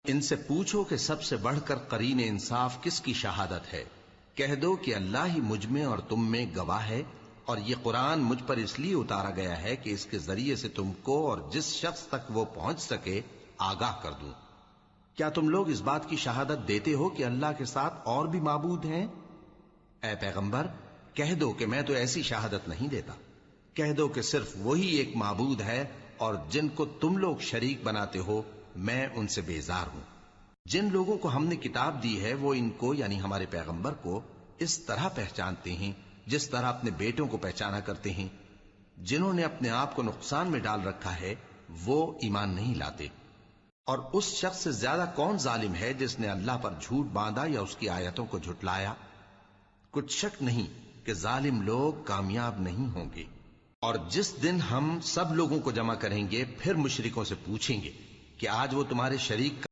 ان سے پوچھو کہ سب سے بڑھ کر قرین انصاف کس کی شہادت ہے؟ کہہ دو کہ اللہ ہی مجھ میں اور تم میں گواہ ہے، اور یہ قرآن مجھ پر اس لیے اتارا گیا ہے کہ اس کے ذریعے سے تم کو اور جس شخص تک وہ پہنچ سکے آگاہ کر دوں۔ کیا تم لوگ اس بات کی شہادت دیتے ہو کہ اللہ کے ساتھ اور بھی معبود ہیں؟ اے پیغمبر کہہ دو کہ میں تو ایسی شہادت نہیں دیتا۔ کہہ دو کہ صرف وہی ایک معبود ہے، اور جن کو تم لوگ شریک بناتے ہو میں ان سے بیزار ہوں۔ جن لوگوں کو ہم نے کتاب دی ہے وہ ان کو یعنی ہمارے پیغمبر کو اس طرح پہچانتے ہیں جس طرح اپنے بیٹوں کو پہچانا کرتے ہیں۔ جنہوں نے اپنے آپ کو نقصان میں ڈال رکھا ہے وہ ایمان نہیں لاتے۔ اور اس شخص سے زیادہ کون ظالم ہے جس نے اللہ پر جھوٹ باندھا یا اس کی آیتوں کو جھٹلایا؟ کچھ شک نہیں کہ ظالم لوگ کامیاب نہیں ہوں گے۔ اور جس دن ہم سب لوگوں کو جمع کریں گے پھر مشرکوں سے پوچھیں گے کہ آج وہ تمہارے شریک